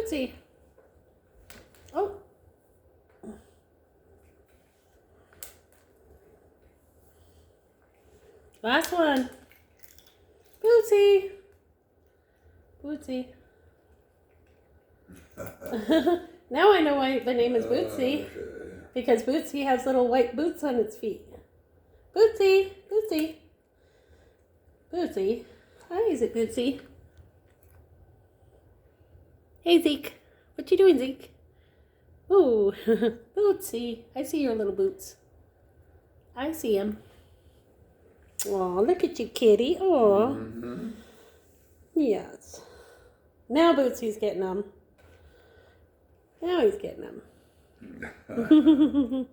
Bootsy. Oh. Last one. Bootsy. Bootsy. Now I know why the name is Bootsy. Okay. Because Bootsy has little white boots on its feet. Bootsy. Bootsy. Bootsy. Hi, is it Bootsy? Hey, Zeke. What you doing, Zeke? Ooh, Bootsy. I see your little boots. I see him. Aw, look at you, kitty. Aw. Mm-hmm. Yes. Now Bootsy's getting them. Now he's getting them.